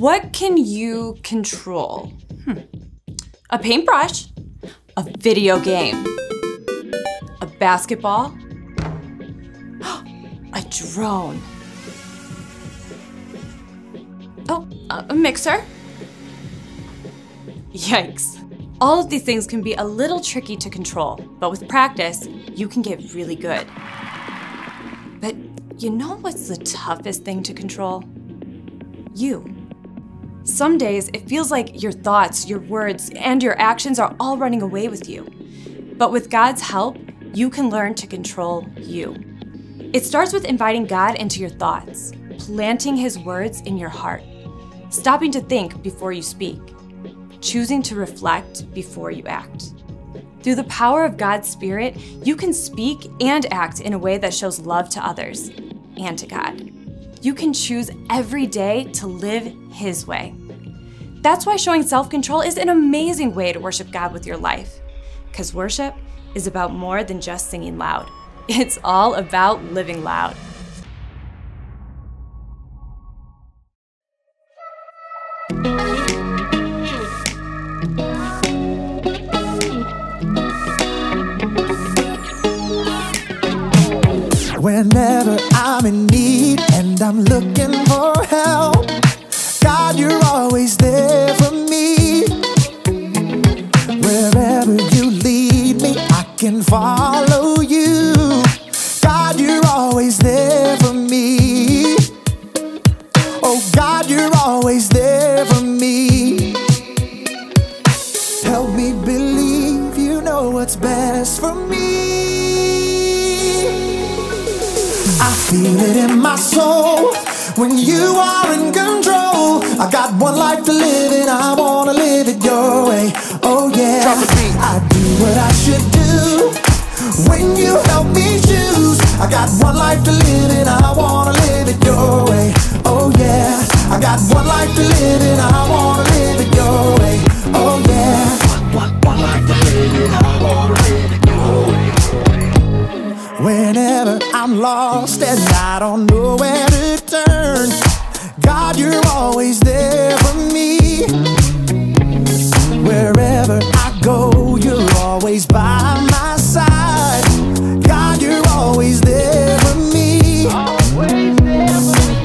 What can you control? A paintbrush, a video game, a basketball, a drone. Oh, a mixer. Yikes. All of these things can be a little tricky to control, but with practice, you can get really good. But you know what's the toughest thing to control? You. Some days, it feels like your thoughts, your words, and your actions are all running away with you. But with God's help, you can learn to control you. It starts with inviting God into your thoughts, planting His words in your heart, stopping to think before you speak, choosing to reflect before you act. Through the power of God's Spirit, you can speak and act in a way that shows love to others and to God. You can choose every day to live His way. That's why showing self-control is an amazing way to worship God with your life. Because worship is about more than just singing loud. It's all about living loud. Whenever I'm in need and I'm looking for help, God, you're always there for me. Wherever you lead me, I can follow you. God, you're always there for me. Oh, God, you're always there for me. Help me believe you know what's best for me. I feel it in my soul when you are in control. I got one life to live and I wanna live it your way. Oh yeah, I do what I should do when you help me choose. I got one life to live and I wanna live it your way. Oh yeah, I got one life to live and I wanna live it your way. Oh yeah, one life to live and I wanna live it your way. Whenever I'm lost and I don't know where to turn, God, you're always there for me. Wherever I go, you're always by my side. God, you're always there for me.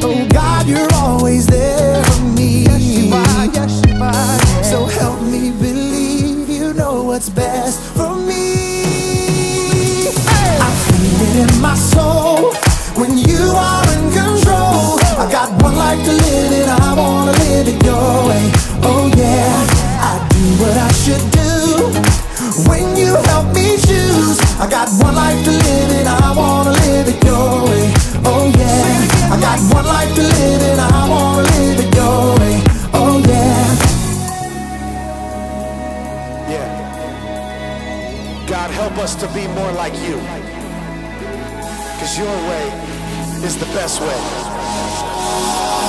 Oh, God, you're always there for me. So help me believe you know what's best for me. In my soul, when you are in control, I got one life to live and I wanna live it your way. Oh yeah, I do what I should do when you help me choose. I got one life to live and I wanna live it your way. Oh yeah, I got one life to live and I wanna live it your way. Oh yeah. Yeah. God, help us to be more like you. Cause your way is the best way.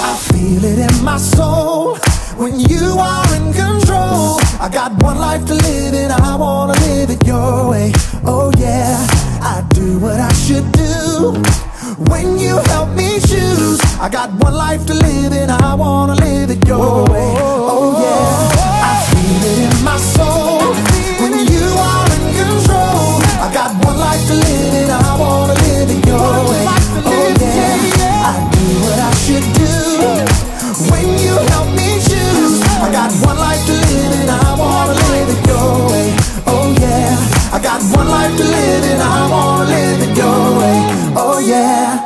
I feel it in my soul when you are in control. I got one life to live and I wanna live it your way. Oh yeah, I do what I should do when you help me choose. I got one life to live and I wanna live it your way. Oh yeah, I feel it in my soul when you are in control. I got one life to live and I wanna live it your way. Oh yeah, I do what I should do when you help me choose. I got one life to live and I wanna live it your way. Oh yeah, I got one life to live and I wanna live it your way. Oh yeah.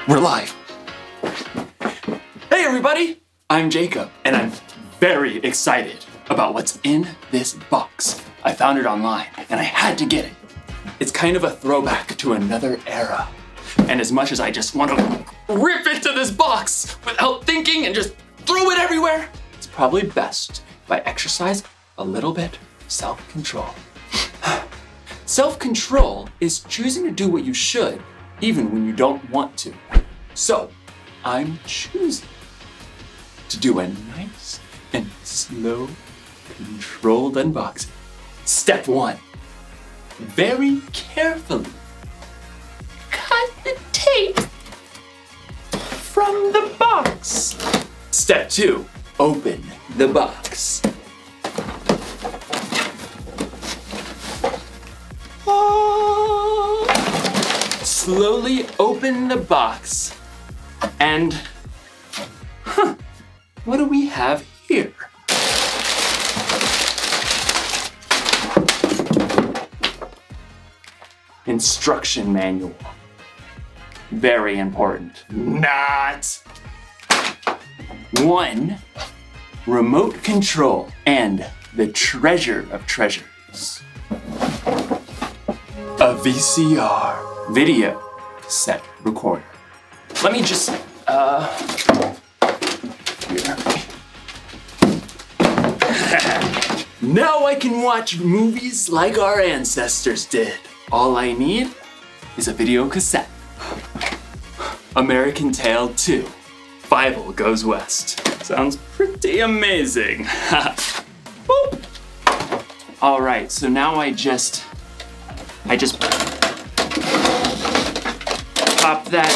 We're live. Hey everybody, I'm Jacob, and I'm very excited about what's in this box. I found it online, and I had to get it. It's kind of a throwback to another era. And as much as I just want to rip into this box without thinking and just throw it everywhere, it's probably best if I exercise a little bit of self-control. Self-control is choosing to do what you should, even when you don't want to. So, I'm choosing to do a nice and slow controlled unboxing. Step 1. Very carefully cut the tape from the box. Step 2. Open the box. Slowly open the box and, what do we have here? Instruction manual. Very important. Not. 1 remote control and the treasure of treasures. A VCR. Video cassette recorder. Let me just, here. Now I can watch movies like our ancestors did. All I need is a video cassette. American Tail 2. Fievel Goes West. Sounds pretty amazing. Boop. All right, so now I just pop that.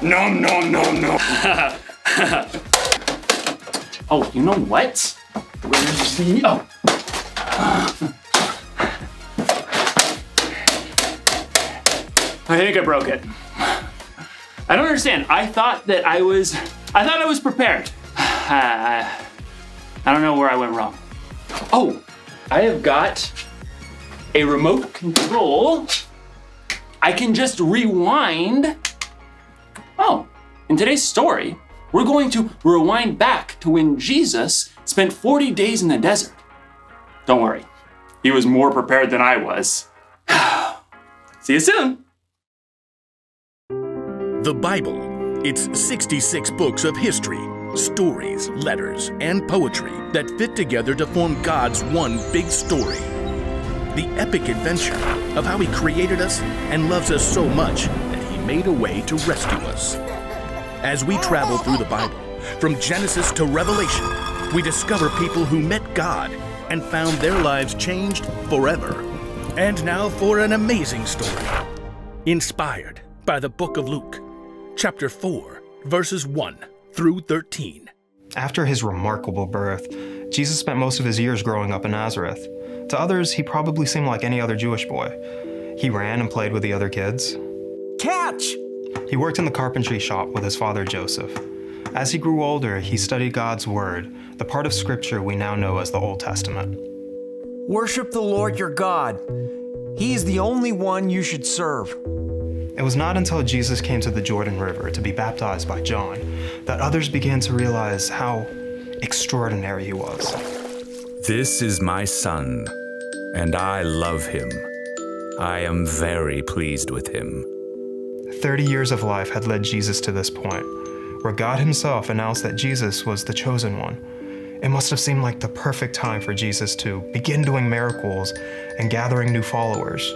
Nom nom nom nom. Oh, you know what? Where's the, oh. I think I broke it. I don't understand. I thought I was prepared. I don't know where I went wrong. Oh, I have got a remote control. I can just rewind. Oh, in today's story, we're going to rewind back to when Jesus spent 40 days in the desert. Don't worry, he was more prepared than I was. See you soon. The Bible. It's 66 books of history, stories, letters, and poetry that fit together to form God's one big story. The epic adventure of how He created us and loves us so much that He made a way to rescue us. As we travel through the Bible, from Genesis to Revelation, we discover people who met God and found their lives changed forever. And now for an amazing story, inspired by the book of Luke, chapter 4, verses 1 through 13. After his remarkable birth, Jesus spent most of his years growing up in Nazareth. To others, he probably seemed like any other Jewish boy. He ran and played with the other kids. Catch! He worked in the carpentry shop with his father Joseph. As he grew older, he studied God's Word, the part of Scripture we now know as the Old Testament. Worship the Lord your God. He is the only one you should serve. It was not until Jesus came to the Jordan River to be baptized by John that others began to realize how extraordinary he was. This is my son, and I love him. I am very pleased with him. 30 years of life had led Jesus to this point, where God himself announced that Jesus was the chosen one. It must have seemed like the perfect time for Jesus to begin doing miracles and gathering new followers.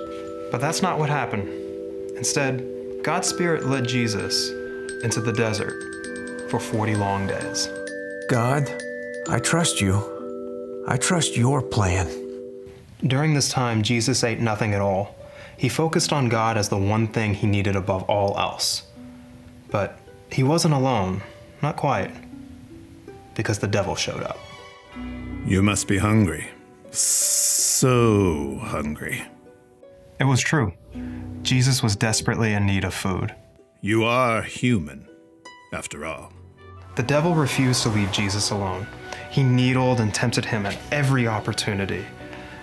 But that's not what happened. Instead, God's Spirit led Jesus into the desert for 40 long days. God, I trust you. I trust your plan. During this time, Jesus ate nothing at all. He focused on God as the one thing he needed above all else. But he wasn't alone, not quite, because the devil showed up. You must be hungry. So hungry. It was true. Jesus was desperately in need of food. You are human, after all. The devil refused to leave Jesus alone. He needled and tempted him at every opportunity.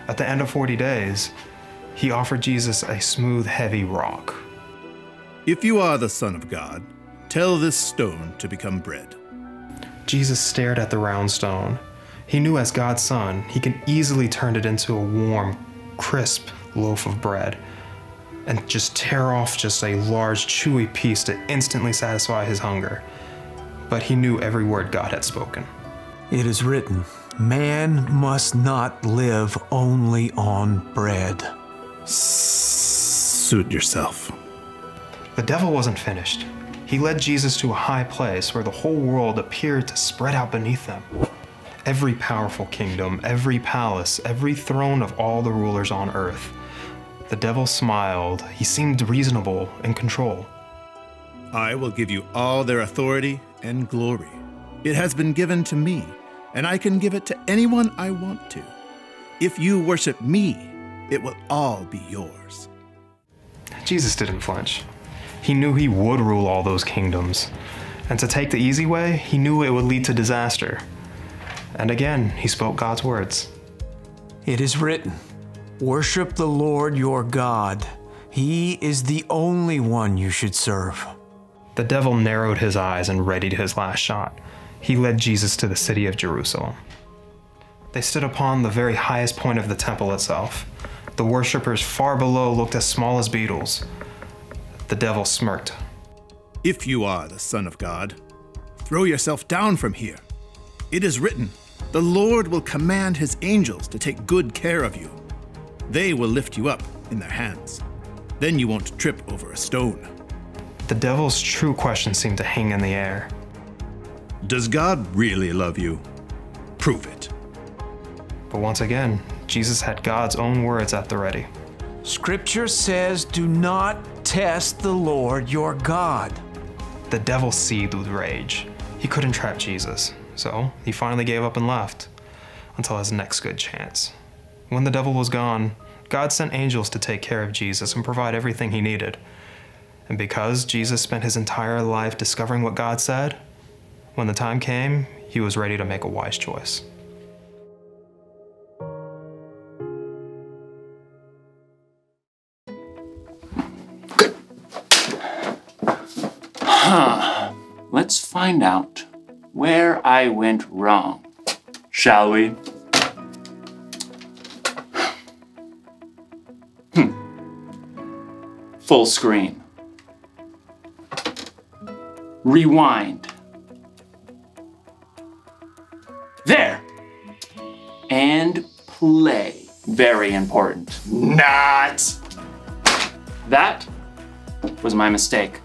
At the end of 40 days, he offered Jesus a smooth, heavy rock. If you are the Son of God, tell this stone to become bread. Jesus stared at the round stone. He knew as God's son, he could easily turn it into a warm, crisp loaf of bread and just tear off just a large, chewy piece to instantly satisfy his hunger. But he knew every word God had spoken. It is written, man must not live only on bread. Suit yourself. The devil wasn't finished. He led Jesus to a high place where the whole world appeared to spread out beneath them. Every powerful kingdom, every palace, every throne of all the rulers on earth. The devil smiled. He seemed reasonable, in control. I will give you all their authority and glory. It has been given to me, and I can give it to anyone I want to. If you worship me, it will all be yours. Jesus didn't flinch. He knew he would rule all those kingdoms. And to take the easy way, he knew it would lead to disaster. And again, he spoke God's words. It is written, worship the Lord your God. He is the only one you should serve. The devil narrowed his eyes and readied his last shot. He led Jesus to the city of Jerusalem. They stood upon the very highest point of the temple itself. The worshippers far below looked as small as beetles. The devil smirked. If you are the Son of God, throw yourself down from here. It is written, the Lord will command his angels to take good care of you. They will lift you up in their hands. Then you won't trip over a stone. The devil's true question seemed to hang in the air. Does God really love you? Prove it. But once again, Jesus had God's own words at the ready. Scripture says, do not test the Lord your God. The devil seethed with rage. He couldn't trap Jesus, so he finally gave up and left until his next good chance. When the devil was gone, God sent angels to take care of Jesus and provide everything he needed. And because Jesus spent his entire life discovering what God said, when the time came, he was ready to make a wise choice. Let's find out where I went wrong, shall we? Full screen. Rewind. There. And play. Very important. Not. That was my mistake.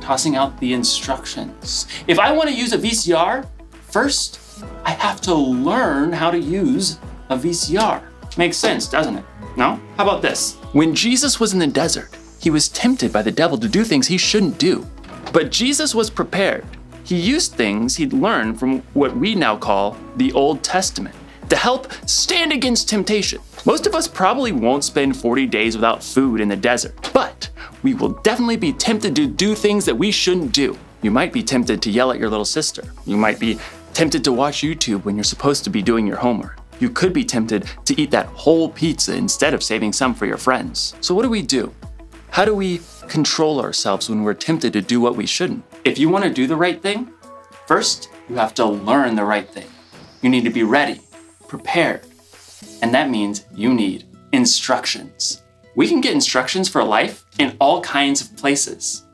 Tossing out the instructions. If I want to use a VCR, first I have to learn how to use a VCR. Makes sense, doesn't it? No? How about this? When Jesus was in the desert, he was tempted by the devil to do things he shouldn't do. But Jesus was prepared. He used things he'd learned from what we now call the Old Testament to help stand against temptation. Most of us probably won't spend 40 days without food in the desert, but we will definitely be tempted to do things that we shouldn't do. You might be tempted to yell at your little sister. You might be tempted to watch YouTube when you're supposed to be doing your homework. You could be tempted to eat that whole pizza instead of saving some for your friends. So what do? How do we control ourselves when we're tempted to do what we shouldn't? If you want to do the right thing, first you have to learn the right thing. You need to be ready, prepared, and that means you need instructions. We can get instructions for life in all kinds of places.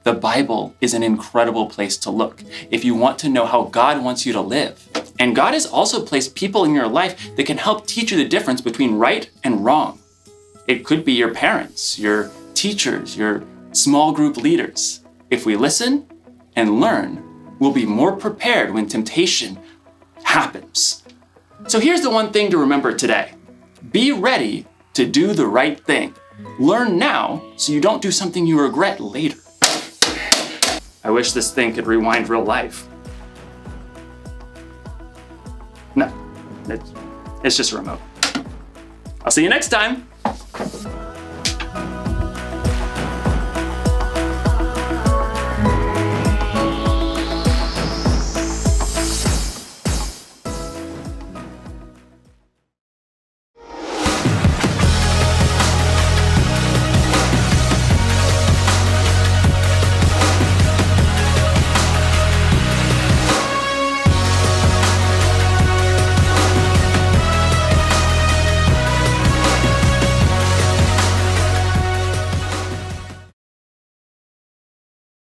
The Bible is an incredible place to look if you want to know how God wants you to live. And God has also placed people in your life that can help teach you the difference between right and wrong. It could be your parents, your teachers, your small group leaders. If we listen and learn, we'll be more prepared when temptation happens. So here's the one thing to remember today. Be ready to do the right thing. Learn now so you don't do something you regret later. I wish this thing could rewind real life. No, it's just a remote. I'll see you next time.